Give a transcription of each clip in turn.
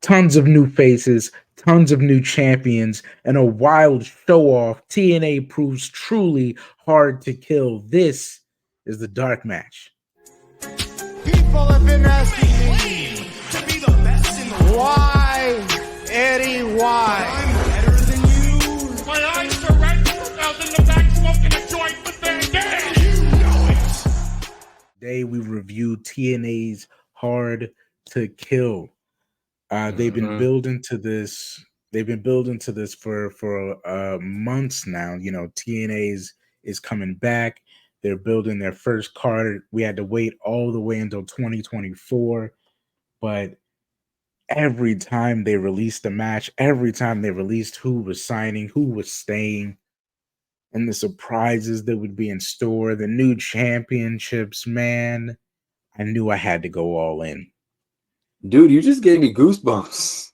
Tons of new faces, tons of new champions, and a wild show off. TNA proves truly hard to kill. This is the dark match. People have been asking me to be the best in the world. Why, Eddie? Why? I'm better than you. My eyes are red. I was in the back smoking a joint with their dad. You know it. Today we review TNA's Hard to Kill. They've been building to this. They've been building to this for months now. You know, TNA's is coming back. They're building their first card. We had to wait all the way until 2024, but every time they released a match, every time they released who was signing, who was staying, and the surprises that would be in store, the new championships, man, I knew I had to go all in. Dude, you just gave me goosebumps.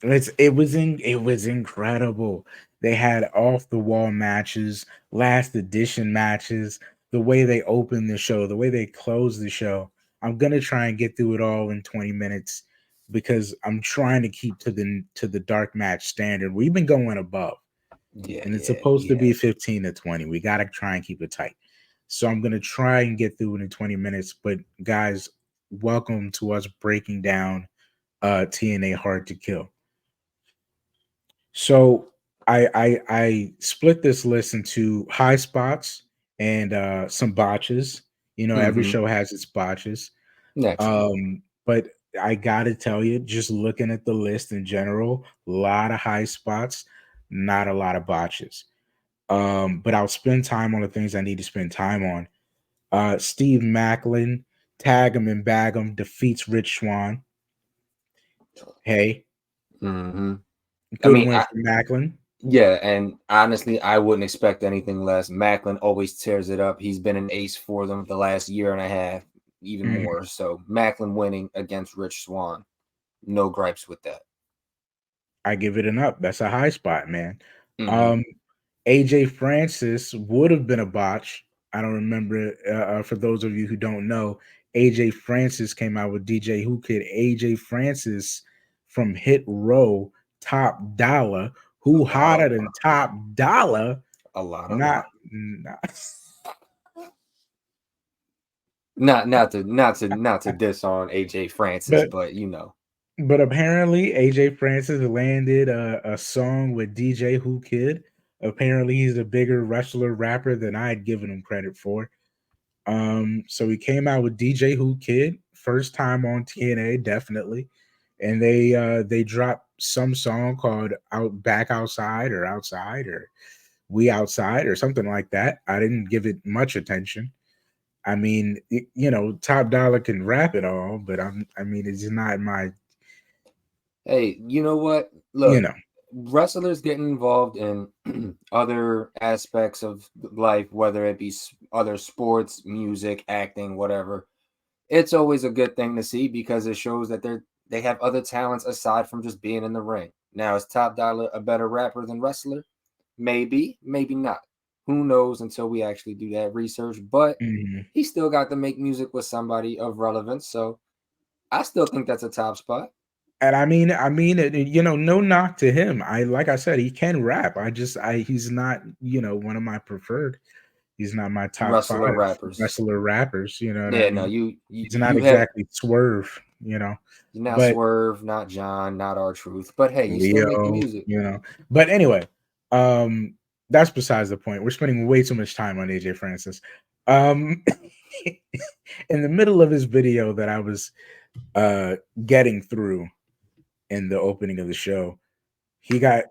It was incredible. They had off the wall matches, last edition matches, the way they opened the show, the way they closed the show. I'm gonna try and get through it all in 20 minutes because I'm trying to keep to the dark match standard. We've been going above. And it's supposed to be 15 to 20. We gotta try and keep it tight. So I'm gonna try and get through it in 20 minutes. But guys, welcome to us breaking down TNA Hard to Kill. So I split this list into high spots and some botches. You know, every show has its botches. But I gotta tell you, just looking at the list in general, a lot of high spots, not a lot of botches. But I'll spend time on the things I need to spend time on. Steve Macklin, tag him and bag him, defeats Rich Swann. Hey. Good win for Macklin. Yeah, and honestly, I wouldn't expect anything less. Macklin always tears it up. He's been an ace for them the last year and a half, even more. So Macklin winning against Rich Swann, no gripes with that. I give it an up. That's a high spot, man. AJ Francis would have been a botch. I don't remember. For those of you who don't know, AJ Francis came out with DJ Who Kid. AJ Francis from Hit Row, Top Dollar. Who hotter than Top Dollar? A lot. Not to diss on AJ Francis, but you know. But apparently AJ Francis landed a song with DJ Who Kid. Apparently he's a bigger wrestler rapper than I had given him credit for. So he came out with DJ Who Kid, first time on TNA, definitely. And they dropped some song called Back Outside or Outside or We Outside or something like that. I didn't give it much attention. I mean, you know, Top Dollar can rap it all, but I mean, it's not my. Hey, you know what? Look, you know, wrestlers getting involved in other aspects of life, whether it be other sports, music, acting, whatever. It's always a good thing to see because it shows that they have other talents aside from just being in the ring. Now, is Top Dollar a better rapper than wrestler? Maybe, maybe not. Who knows until we actually do that research. But he still got to make music with somebody of relevance. So I still think that's a top spot. And I mean, you know, no knock to him. Like I said, he can rap. He's not, you know, one of my preferred. He's not my top wrestler 5 wrestler rappers. You know, yeah, I mean? No, he's not exactly Swerve. You know, you're not Swerve, not John, not R-Truth. But hey, you still make music. You know, but anyway, that's besides the point. We're spending way too much time on AJ Francis. In the middle of his video that I was getting through in the opening of the show, he got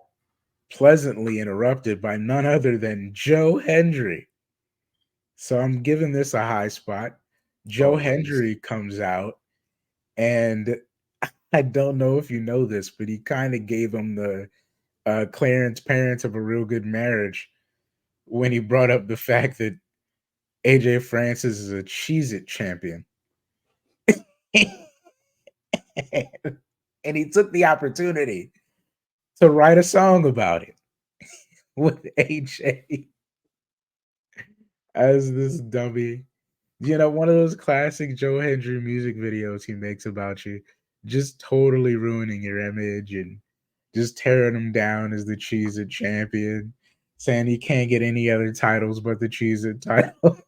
pleasantly interrupted by none other than Joe Hendry. So I'm giving this a high spot. Joe Hendry comes out, and I don't know if you know this, but he kind of gave him the Clarence Parents of a Real Good Marriage when he brought up the fact that AJ Francis is a Cheez-It champion. And he took the opportunity to write a song about it with AJ as this dummy. You know, one of those classic Joe Hendry music videos he makes about you. just totally ruining your image and just tearing him down as the Cheez-It champion, saying he can't get any other titles but the Cheez-It title.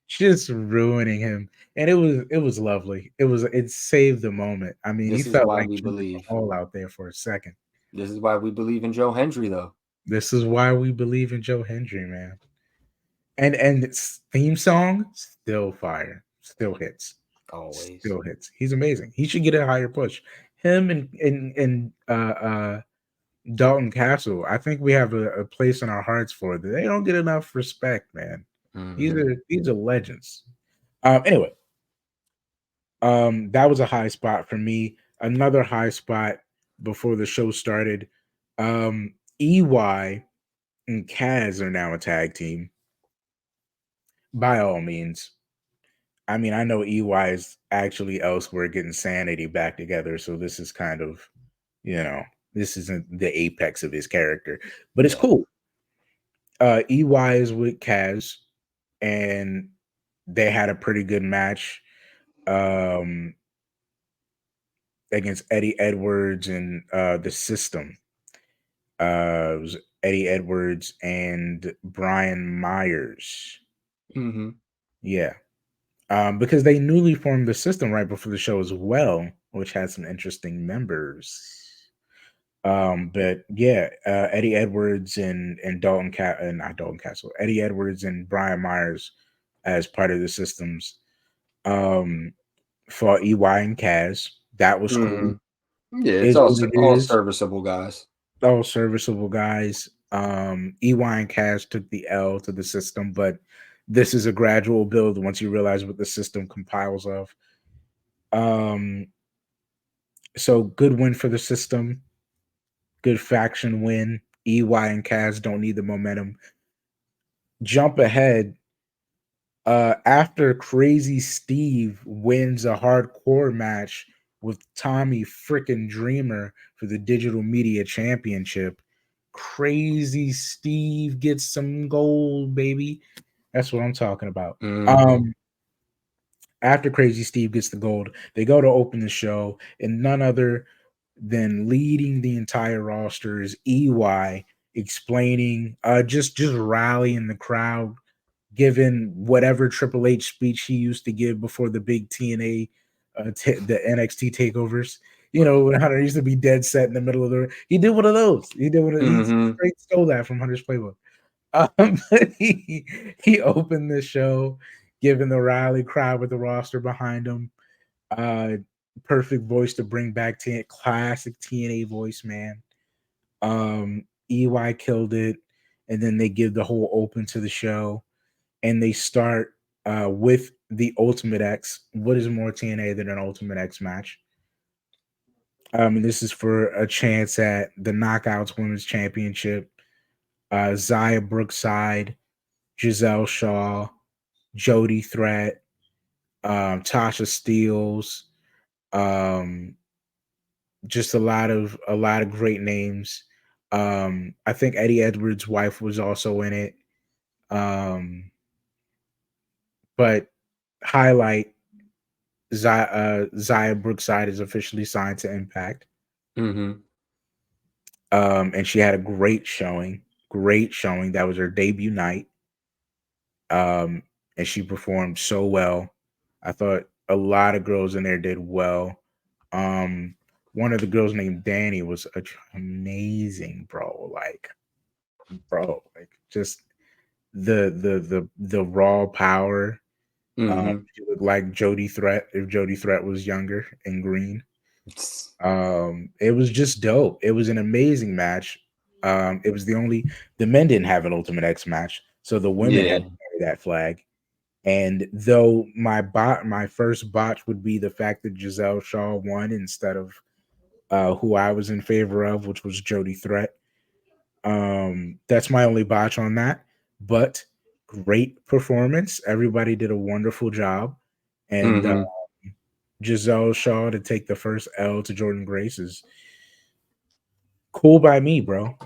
Just ruining him. And it was lovely. It saved the moment. I mean, he This is felt why like we Jinder believe. Mahal out there for a second. This is why we believe in Joe Hendry, though. This is why we believe in Joe Hendry, man. And its theme song still fire, still hits, Always. still hits. He's amazing. He should get a higher push. Him and Dalton Castle. I think we have a place in our hearts for them. They don't get enough respect, man. These are legends. Anyway, that was a high spot for me. Another high spot before the show started. EY and Kaz are now a tag team. By all means. I mean, I know EY is actually elsewhere getting Sanity back together, so this is kind of, this isn't the apex of his character, but it's cool. EY is with Kaz, and they had a pretty good match against Eddie Edwards and the System. It was Eddie Edwards and Brian Myers. Yeah. Because they newly formed the System right before the show as well, which had some interesting members. But yeah, Eddie Edwards and Dalton not Dalton Castle, Eddie Edwards and Brian Myers as part of the Systems fought EY and Kaz. That was cool. Yeah, it's Is all what it all is. serviceable guys. All serviceable guys. EY and Kaz took the L to the System, but this is a gradual build once you realize what the System compiles of. So good win for the System. Good faction win. EY and Kaz don't need the momentum. Jump ahead. After Crazy Steve wins a hardcore match with Tommy frickin' Dreamer for the Digital Media Championship, Crazy Steve gets some gold, baby. That's what I'm talking about. After Crazy Steve gets the gold, they go to open the show, and none other than leading the entire roster is EY, explaining, just rallying the crowd, giving whatever Triple H speech he used to give before the big TNA, the NXT takeovers. You know, how there used to be dead set in the middle of the. He did one of those. He straight stole that from Hunter's Playbook. But he opened the show, giving the rally crowd with the roster behind him. Perfect voice to bring back classic TNA voice, man. EY killed it, and then they give the whole open to the show, and they start with the Ultimate X. What is more TNA than an Ultimate X match? This is for a chance at the Knockouts Women's Championship. Xia Brookeside, Giselle Shaw, Jody Threat, Tasha Steeles, just a lot of great names. I think Eddie Edwards' wife was also in it. But highlight, Xia Brookeside is officially signed to Impact. And she had a great showing. That was her debut night. And she performed so well. I thought a lot of girls in there did well. One of the girls named Danny was amazing, bro. Like just the raw power. She looked like Jody Threat if Jody Threat was younger and green. It was just dope. It was an amazing match. It was the men didn't have an Ultimate X match, so the women had to carry that flag. And though my first botch would be the fact that Giselle Shaw won instead of who I was in favor of, which was Jody Threat. That's my only botch on that. But great performance. Everybody did a wonderful job. And Giselle Shaw to take the first L to Jordan Grace is cool by me, bro.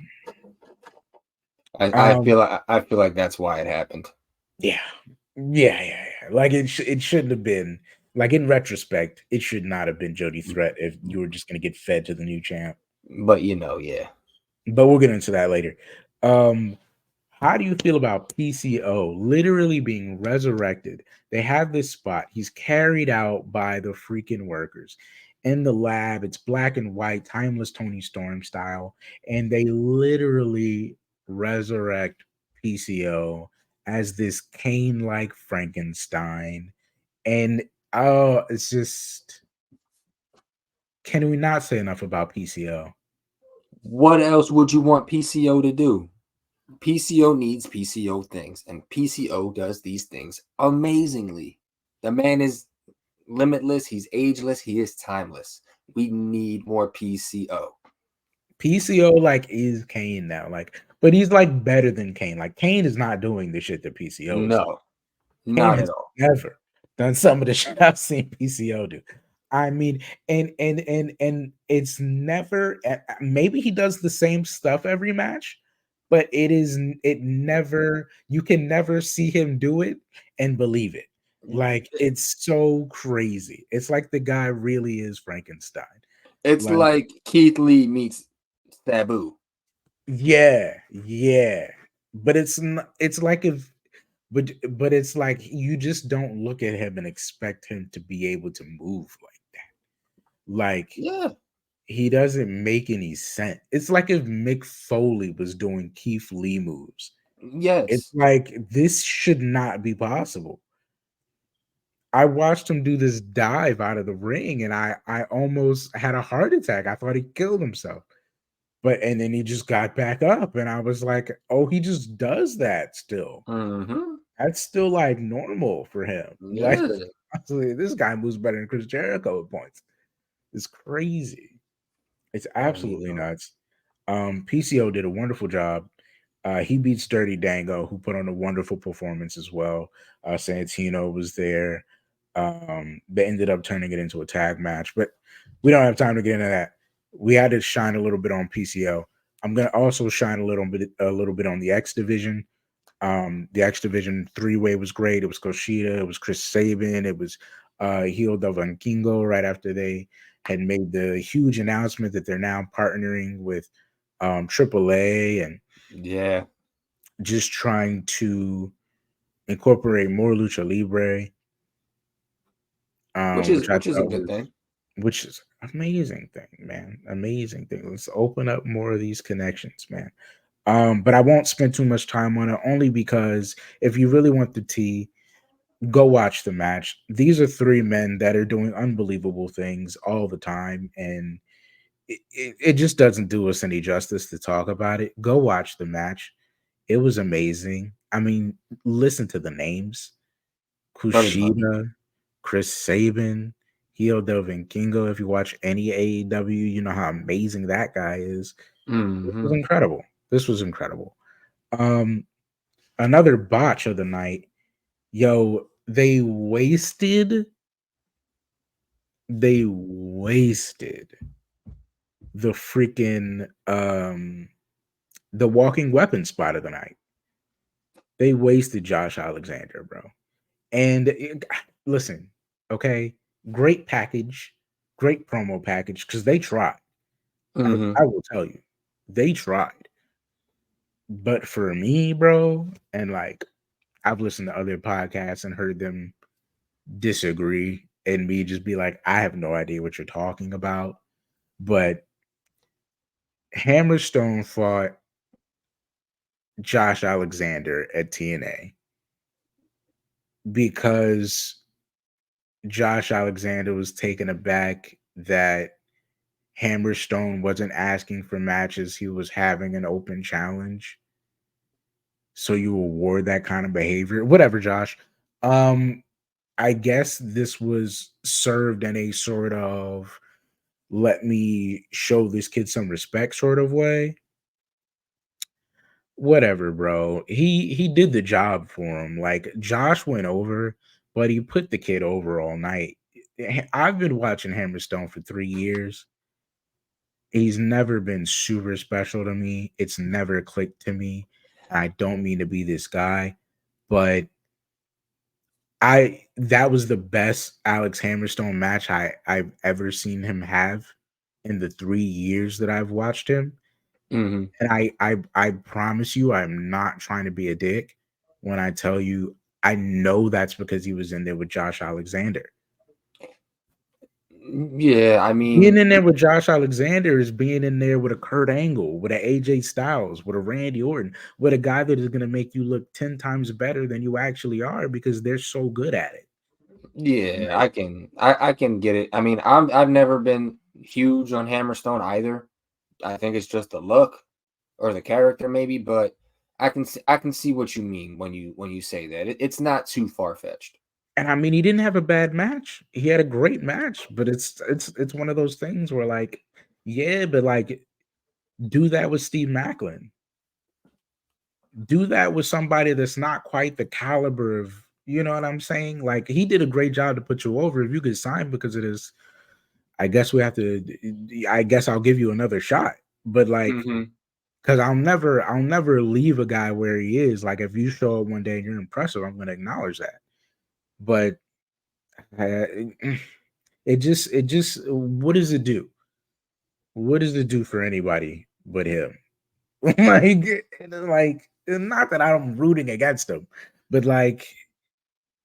I feel like that's why it happened. Yeah. Like it shouldn't have been. Like in retrospect, it should not have been Jody Threat if you were just gonna get fed to the new champ. But yeah. But we'll get into that later. Um, how do you feel about PCO literally being resurrected? They have this spot. He's carried out by the freaking workers in the lab. It's black and white, timeless Tony Storm style, and they literally resurrect PCO as this Kane-like Frankenstein. And oh, it's just, can we not say enough about PCO? What else would you want PCO to do? PCO needs PCO things, and PCO does these things amazingly. The man is limitless, he's ageless, he is timeless. We need more PCO. PCO like is Kane now, like, but he's like better than Kane. Like Kane is not doing the shit that PCO is doing. No, Kane not at has all. never done some of the shit I've seen PCO do. I mean, and it's never. Maybe he does the same stuff every match, but it never. You can never see him do it and believe it. Like it's so crazy. It's like the guy really is Frankenstein. It's like Keith Lee meets Sabu. Yeah, but it's like if but it's like you just don't look at him and expect him to be able to move like that. Like Yeah, he doesn't make any sense. It's like if Mick Foley was doing Keith Lee moves. It's yes. like this should not be possible. I watched him do this dive out of the ring and I almost had a heart attack. I thought he killed himself. But and then he just got back up, and I was like, "Oh, he just does that still. That's still like normal for him. Like, Yeah. honestly, this guy moves better than Chris Jericho at points. It's crazy. It's absolutely nuts." PCO did a wonderful job. He beats Dirty Dango, who put on a wonderful performance as well. Santino was there. They ended up turning it into a tag match, but we don't have time to get into that. We had to shine a little bit on PCO. I'm gonna also shine a little bit on the X division. The X division 3-way was great. It was Kushida, it was Chris Sabin, it was Heel del Vikingo right after they had made the huge announcement that they're now partnering with AAA and Yeah. just trying to incorporate more lucha libre, Which is I a thought good was, thing. which is amazing thing, man. Amazing thing. Let's open up more of these connections, man. But I won't spend too much time on it only because if you really want the tea, go watch the match. These are three men that are doing unbelievable things all the time, and it just doesn't do us any justice to talk about it. Go watch the match. It was amazing. I mean, listen to the names. Pretty much. Kushida, Chris Sabin, Heel del Vikingo. If you watch any AEW, you know how amazing that guy is. This was incredible. This was incredible. Another botch of the night. Yo, they wasted the freaking the walking weapon spot of the night. They wasted Josh Alexander, bro. And listen, okay, great package, great promo package because they tried. I will tell you, they tried. But for me, bro, and like I've listened to other podcasts and heard them disagree, and me just be like, I have no idea what you're talking about. But Hammerstone fought Josh Alexander at TNA because Josh Alexander was taken aback that Hammerstone wasn't asking for matches. He was having an open challenge. So you award that kind of behavior. Whatever, Josh. I guess this was served in a sort of let me show this kid some respect sort of way. Whatever, bro. He did the job for him. Like Josh went over, but he put the kid over all night. I've been watching Hammerstone for 3 years. He's never been super special to me. It's never clicked to me. I don't mean to be this guy, but that was the best Alex Hammerstone match I've ever seen him have in the 3 years that I've watched him. Mhm. And I promise you, I'm not trying to be a dick when I tell you I know that's because he was in there with Josh Alexander. Yeah, I Being mean, in there with Josh Alexander is being in there with a Kurt Angle, with a AJ Styles, with a Randy Orton, with a guy that is going to make you look 10 times better than you actually are because they're so good at it. yeah, Like, I can get it. I mean, I've never been huge on Hammerstone either. I think it's just the look or the character maybe, but I can see what you mean when you say that. It's not too far fetched. and I mean, he didn't have a bad match. He had a great match, but it's one of those things where like, yeah, but like, do that with Steve Macklin. Do that with somebody that's not quite the caliber of, you know what I'm saying? Like, he did a great job to put you over. If you could sign because of this, I guess we have to. I guess I'll give you another shot. But like, Mhm. because I'll never leave a guy where he is. Like, if you show up one day and you're impressive, I'm going to acknowledge that. But uh, it just, what does it do? What does it do for anybody but him? Like, not that I'm rooting against him, but like,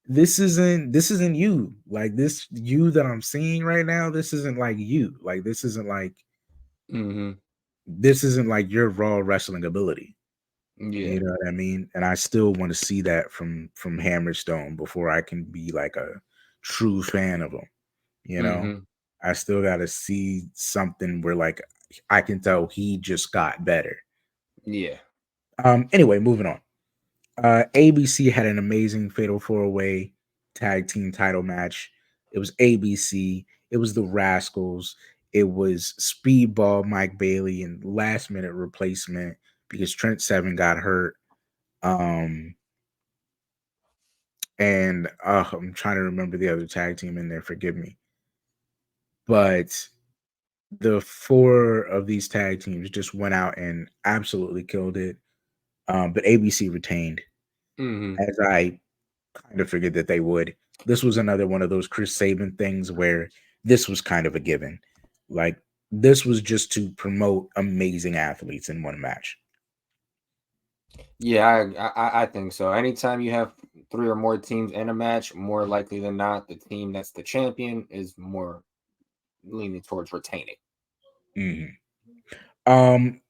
this isn't you. Like, this you that I'm seeing right now, this isn't like you. Like, Mhm. this isn't like your raw wrestling ability. Yeah. You know what I mean? And I still want to see that from Hammerstone before I can be like a true fan of him. You know, Mhm. I still got to see something where like I can tell he just got better. Yeah. Anyway, moving on. ABC had an amazing Fatal 4-Way tag team title match. It was ABC. It was the Rascals. It was Speedball Mike Bailey and last minute replacement because Trent Seven got hurt. Um, and I'm trying to remember the other tag team in there. Forgive me, but the four of these tag teams just went out and absolutely killed it. But ABC retained, Mhm. as I kind of figured that they would. This was another one of those Chris Sabin things where this was kind of a given. Like, this was just to promote amazing athletes in one match. Yeah, I think so. Anytime you have three or more teams in a match, more likely than not, the team that's the champion is more leaning towards retaining. Mhm.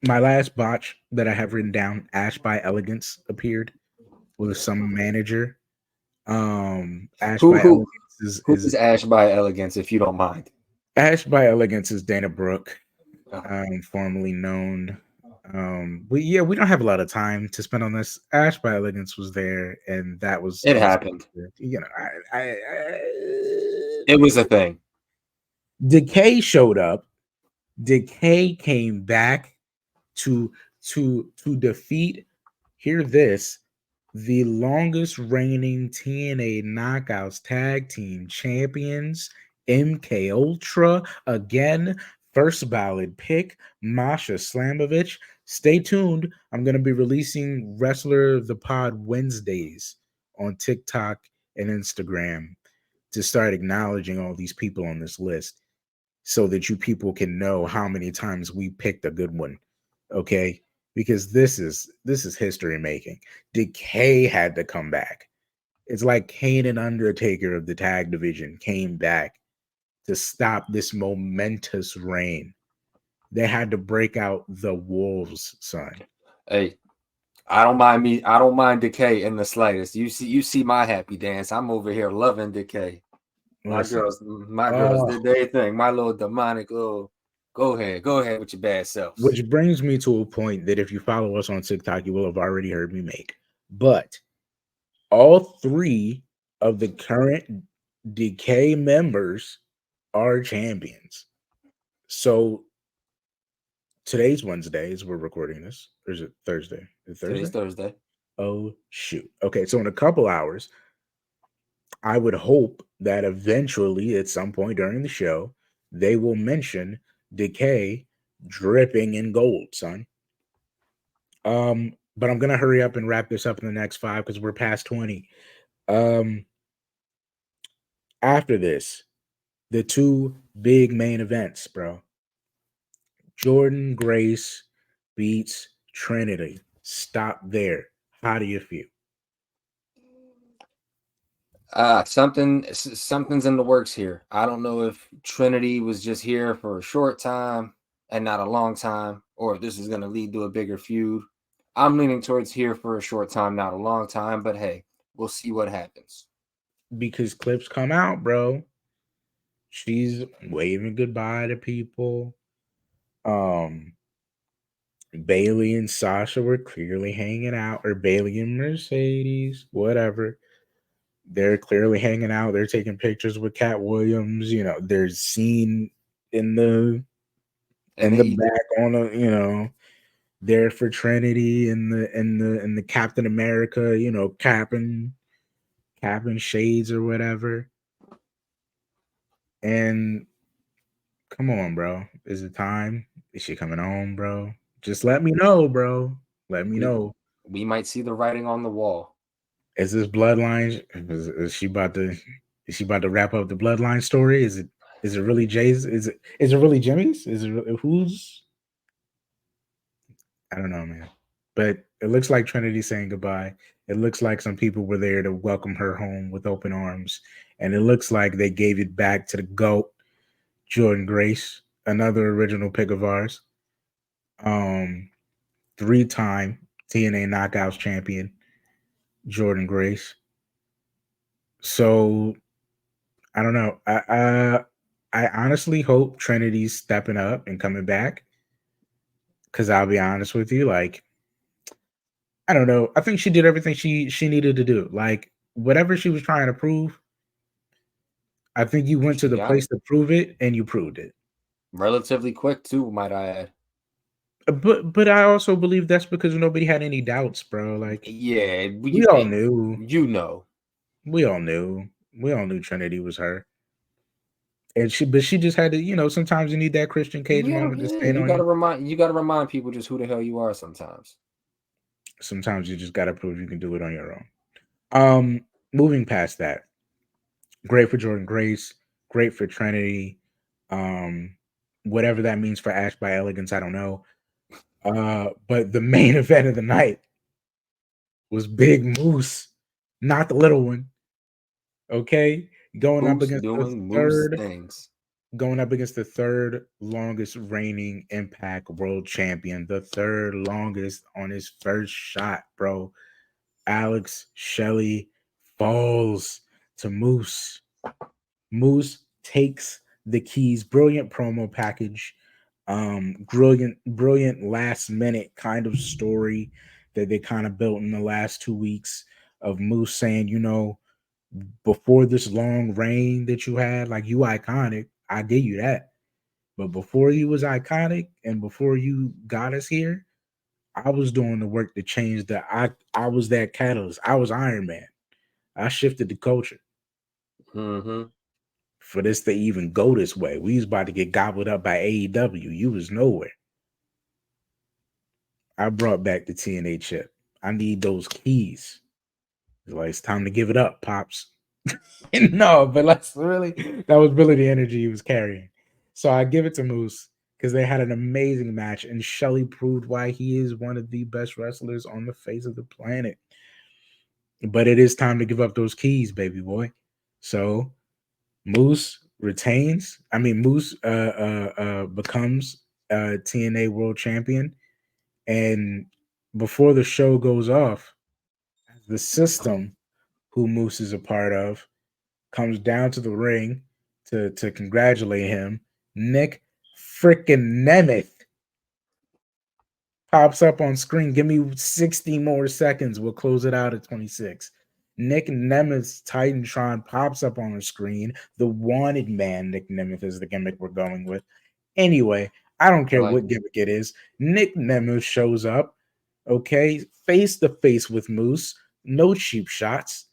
My last botch that I have written down, Ash by Elegance appeared with some manager. Ash Who by who Elegance who is Ash by Elegance, if you don't mind? Ash by Elegance is Dana Brooke, Oh, formerly known. We don't have a lot of time to spend on this. Ash by Elegance was there, and that was it also, happened. you know, It was a thing. Decay showed up. Decay came back to to defeat. Hear this: the longest reigning TNA Knockouts Tag Team Champions, MK Ultra, again, first ballot pick, Masha Slamovich. Stay tuned. I'm going to be releasing Wrestler of the Pod Wednesdays on TikTok and Instagram to start acknowledging all these people on this list so that you people can know how many times we picked a good one. Okay? Because this is history making. Decay had to come back. It's like Kane and Undertaker of the tag division came back to stop this momentous reign. They had to break out the wolves, son. Hey, I don't mind me. I don't mind Decay in the slightest. You see my happy dance. I'm over here loving Decay. Listen. My girls Oh, did their thing. My little demonic little. Go ahead with your bad selves. which brings me to a point that if you follow us on TikTok, you will have already heard me make. But all three of the current Decay members are champions. So today's Wednesday as we're recording this, or is it Thursday? Is it Today's Thursday? Thursday. Oh shoot. Okay, so in a couple hours, I would hope that eventually at some point during the show, they will mention Decay dripping in gold, son. But I'm gonna hurry up and wrap this up in the next 5 because we're past 20. Um, After this, the two big main events, bro. Jordan Grace beats Trinity. Stop there. How do you feel? Something's in the works here. I don't know if Trinity was just here for a short time and not a long time, or if this is going to lead to a bigger feud. I'm leaning towards here for a short time, not a long time, but hey, we'll see what happens. Because clips come out, bro. She's waving goodbye to people. Bailey and Sasha were clearly hanging out, or Bailey and Mercedes, whatever. They're clearly hanging out. They're taking pictures with Cat Williams. You know, they're seen in the back on a, you know, there for Trinity and the Captain America, you know, capping shades or whatever. And come on, bro. Is it time? Is she coming home, bro? Just let me know, bro. Let me know. We might see the writing on the wall. Is this bloodline? Is she about to wrap up the bloodline story? Is it really Jay's? Is it really Jimmy's? Is it who's? I don't know, man. But it looks like Trinity saying goodbye. It looks like some people were there to welcome her home with open arms. And it looks like they gave it back to the GOAT, Jordan Grace, another original pick of ours. 3-time TNA Knockouts champion, Jordan Grace. So I don't know. I honestly hope Trinity's stepping up and coming back. Because I'll be honest with you, like, I don't know. I think she did everything she needed to do. Like, whatever she was trying to prove, I think you went to the place to prove it, and you proved it. Relatively quick, too, might I add. But I also believe that's because nobody had any doubts, bro. Like, yeah, we all knew. You know. We all knew. We all knew Trinity was her. And she just had to, you know, sometimes you need that Christian Cage moment to stand on you. You gotta remind people just who the hell you are sometimes. Sometimes you just gotta prove you can do it on your own. Moving past that, great for Jordan Grace, great for Trinity. Whatever that means for Ash by Elegance, I don't know. But the main event of the night was Big Moose, not the little one. Okay, going up against the third longest reigning Impact World Champion, the third longest on his first shot, bro. Alex Shelley falls to Moose. Moose takes the keys. Brilliant promo package. Brilliant last minute kind of story that they kind of built in the last 2 weeks of Moose saying, you know, before this long reign that you had, like, you iconic. I give you that. But before you was iconic and before you got us here, I was doing the work to change I was that catalyst. I was Iron Man. I shifted the culture. For this to even go this way. We was about to get gobbled up by AEW. You was nowhere. I brought back the TNA chip. I need those keys. Like, it's time to give it up, Pops. No, but that was really the energy he was carrying. So I give it to Moose because they had an amazing match, and Shelley proved why he is one of the best wrestlers on the face of the planet. But it is time to give up those keys, baby boy. So Moose retains. I mean, Moose becomes TNA World Champion, and before the show goes off, the system, who Moose is a part of, comes down to the ring to congratulate him. Nic freaking Nemeth pops up on screen. Give me 60 more seconds. We'll close it out at 26. Nic Nemeth's Titantron pops up on the screen. The wanted man, Nic Nemeth, is the gimmick we're going with. Anyway, I don't care what gimmick it is. Nic Nemeth shows up, okay, face to face with Moose. No cheap shots.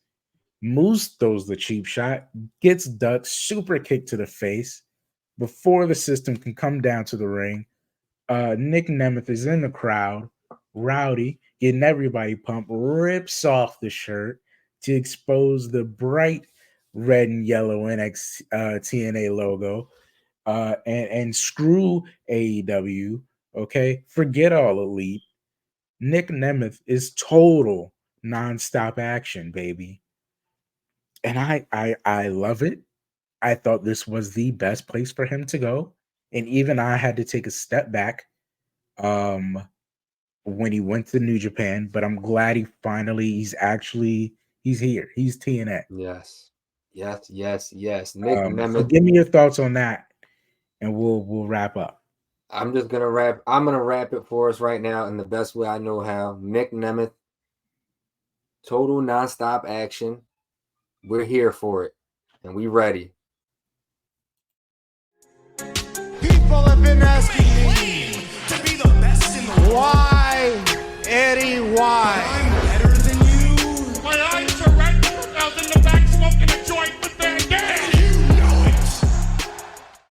Moose throws the cheap shot, gets ducked, super kick to the face. Before the system can come down to the ring, Nic Nemeth is in the crowd, rowdy, getting everybody pumped, rips off the shirt to expose the bright red and yellow NX TNA logo, and screw AEW. Okay, forget All Elite. Nic Nemeth is total nonstop action, baby, and I love it. I thought this was the best place for him to go, and even I had to take a step back when he went to New Japan, but I'm glad he's here. He's TNA. Yes. Yes. Nic So Nemeth. give me your thoughts on that, and we'll wrap up. I'm gonna wrap it for us right now in the best way I know how. Nic Nemeth, total nonstop action. We're here for it, and we ready. People have been asking me to be the best in the world. Why, Eddie, why?